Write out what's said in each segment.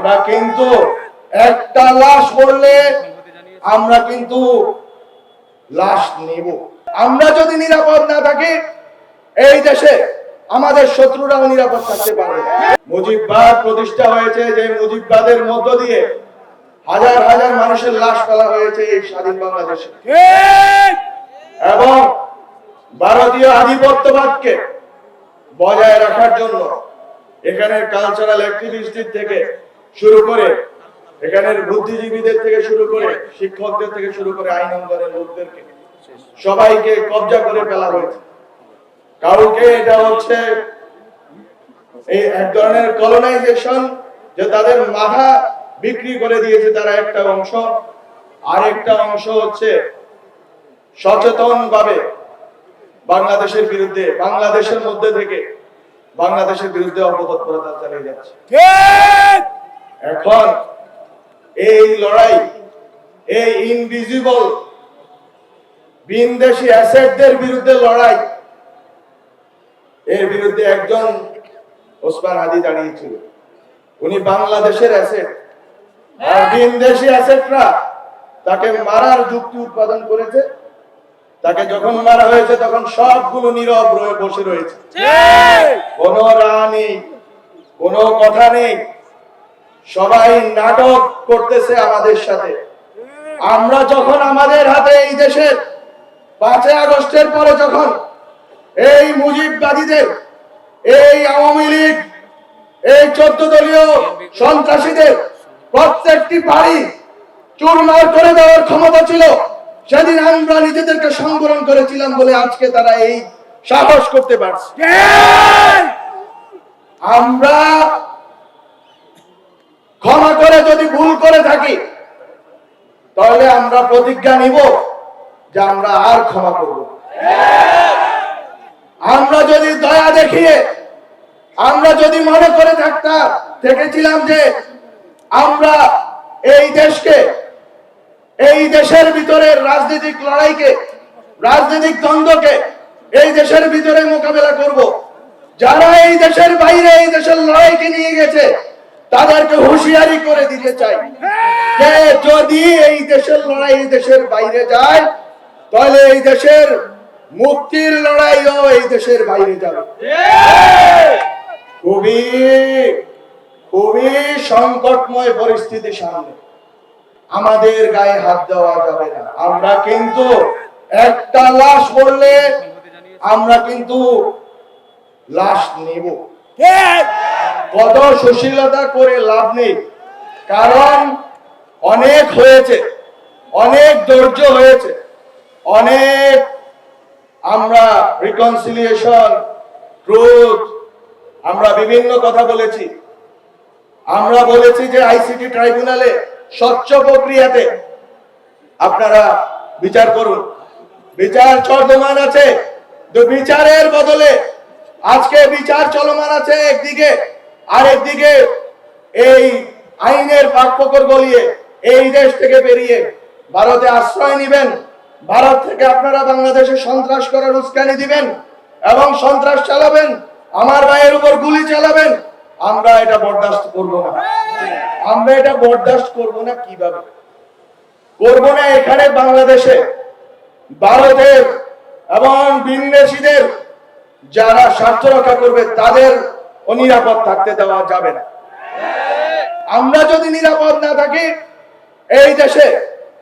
আমরা কিন্তু একটা লাশ পড়লে আমরা কিন্তু লাশ নেব। আমরা যদি নিরাপদ না থাকি এই দেশে আমাদের শত্রুরাও নিরাপদ থাকতে পারবে। মুজিববাদ প্রতিষ্ঠা হয়েছে, যে মুজিববাদের মধ্য দিয়ে হাজার হাজার মানুষের লাশ ফেলা হয়েছে এই স্বাধীন বাংলাদেশে, এবং ভারতীয় আধিপত্যবাদকে বজায় রাখার জন্য এখানের কালচারাল অ্যাক্টিভিস্টদের থেকে শুরু করে, এখানের বুদ্ধিজীবীদের থেকে শুরু করে, শিক্ষকদের থেকে শুরু করে, আইন অঙ্গনের লোকদেরকে সবাইকে কবজা করে ফেলা হয়েছে। কাউকে এটা হচ্ছে এই এক ধরনের কলোনাইজেশন, যে তাদের মাথা বিক্রি করে দিয়েছে তারা একটা অংশ, আরেকটা অংশ হচ্ছে সচেতন ভাবে বাংলাদেশের বিরুদ্ধে, বাংলাদেশের মধ্যে থেকে বাংলাদেশের বিরুদ্ধে অপতৎপরতা চালিয়ে যাচ্ছে। এখন এই লড়াই, এই ইনভিজিবল বিনদেশী অ্যাসেটদের বিরুদ্ধে লড়াই, এর বিরুদ্ধে একজন ওসমান হাদি দাঁড়িয়েছিল। উনি বাংলাদেশের অ্যাসেট, আর বিনদেশী অ্যাসেটরা তাকে মারার যুক্তি উৎপাদন করেছে। তাকে যখন মারা হয়েছে তখন সবগুলো নীরব রয়ে বসে রয়েছে, কোনো রায় নেই, কোনো কথা নেই, সবাই নাটক করতেছে আমাদের সাথে। আমরা যখন আমাদের হাতে এই দেশের 5 আগস্টের পরে যখন এই মুজিববাদীদের, এই আওয়ামী লীগ, এই 14 দলীয় সন্ত্রাসীদের প্রত্যেকটি বাড়ি চুরমার করে দেওয়ার ক্ষমতা ছিল, সেদিন আমরা নিজেদেরকে সংবরণ করেছিলাম বলে আজকে তারা এই সাহস করতে পারছে। আমরা ক্ষমা করে যদি ভুল করে থাকি তাহলে আমরা প্রতিজ্ঞা নিব যে আমরা আর ক্ষমা করব। আমরা যদি দয়া দেখিয়ে, আমরা যদি মনে করে থেকেছিলাম যে আমরা এই দেশকে, এই দেশের ভিতরে রাজনৈতিক লড়াইকে, রাজনৈতিক দ্বন্দ্বকে এই দেশের ভিতরে মোকাবেলা করব, যারা এই দেশের বাইরে এই দেশের লড়াইকে নিয়ে গেছে তাদেরকে হুঁশিয়ারি করে দিতে চাই যে যদি এই দেশের লড়াই এই দেশের বাইরে যায় তাহলে এই দেশের মুক্তির লড়াইও এই দেশের বাইরে যাবে। খুবই খুবই সংকটময় পরিস্থিতির সামনে আমাদের গায়ে হাত দেওয়া যাবে না। আমরা কিন্তু একটা লাশ পড়লে আমরা কিন্তু লাশ নেব। কত সুশীলতা করে লাভ নেই, কারণ অনেক হয়েছে, অনেক ধৈর্য হয়েছে, অনেক আমরা রিকনসিলিয়েশন, ট্রুথ, আমরা বিভিন্ন কথা বলেছি। আমরা বলেছি যে আইসিটি ট্রাইব্যুনালে স্বচ্ছ প্রক্রিয়াতে আপনারা বিচার করুন। বিচার চলমান আছে, তো বিচারের বদলে আজকে বিচার চলমান আছে একদিকে, আর একদিকে এই আইনের ফাঁকফোকর গলিয়ে এই দেশ থেকে বেরিয়ে ভারতে আশ্রয় নেবেন, ভারত থেকে আপনারা বাংলাদেশে সন্ত্রাস করার উস্কানি দিবেন এবং সন্ত্রাস চালাবেন, আমার ভাইয়ের উপর গুলি চালাবেন। আমরা এটা বরদাস্ত করব না। আমরা এটা বরদাস্ত করব না। কিভাবে করব না? এখানে বাংলাদেশে ভারতের এবং বিদেশিদের যারা স্বার্থ রক্ষা করবে তাদের অনিরাপদ থাকতে দেওয়া যাবে না। আমরা যদি নিরাপদ না থাকি এই দেশে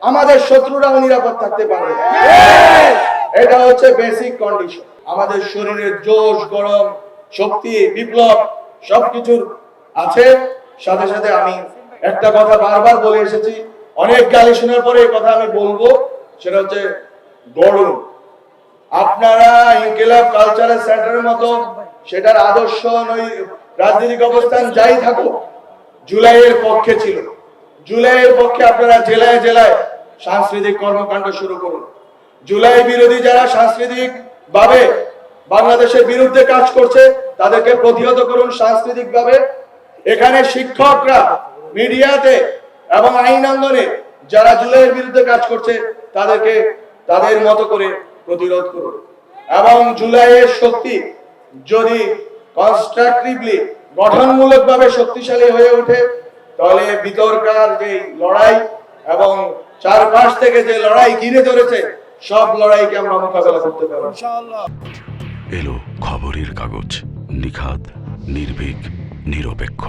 আমাদের শত্রুরাও নিরাপদ থাকতে পারবে। এটা হচ্ছে বেসিক কন্ডিশন। আমাদের শরীরের জোশ, গরম, শক্তি, বিপ্লব সবকিছুর আছে। সাথে সাথে আমি একটা কথা বারবার বলে এসেছি, অনেক গালি শোনার পরে এই কথা আমি বলবো, সেটা হচ্ছে গরম। আপনারা ইনকিলাব কালচারাল সেন্টারের মতো সেটার আদর্শ রাজনৈতিক অবস্থান যাই থাকুক, জুলাইয়ের পক্ষে ছিল। জুলাইয়ের পক্ষে আপনারা জেলায় জেলায় সাংস্কৃতিক কর্মকাণ্ড শুরু করুন। জুলাই বিরোধী যারা সাংস্কৃতিক ভাবে বাংলাদেশের বিরুদ্ধে কাজ করছে তাদেরকে প্রতিহত করুন সাংস্কৃতিক ভাবে। এখানে শিক্ষকরা, মিডিয়াতে এবং আইন অঙ্গনে যারা জুলাইয়ের বিরুদ্ধে কাজ করছে তাদেরকে তাদের মতো করে প্রতিরোধ করুন। এবং জুলাইয়ের শক্তি যদি কনস্ট্রাকটিভলি, গঠনমূলকভাবে শক্তিশালী হয়ে ওঠে তাহলে ভিতরকার যে লড়াই এবং চারপাশ থেকে যে লড়াই ঘিরে ধরেছে, সব লড়াইকে আমরা মোকাবেলা করতে পারবো ইনশাআল্লাহ। এলো খবরের কাগজ, নিখাত, নির্ভীক, নিরপেক্ষ।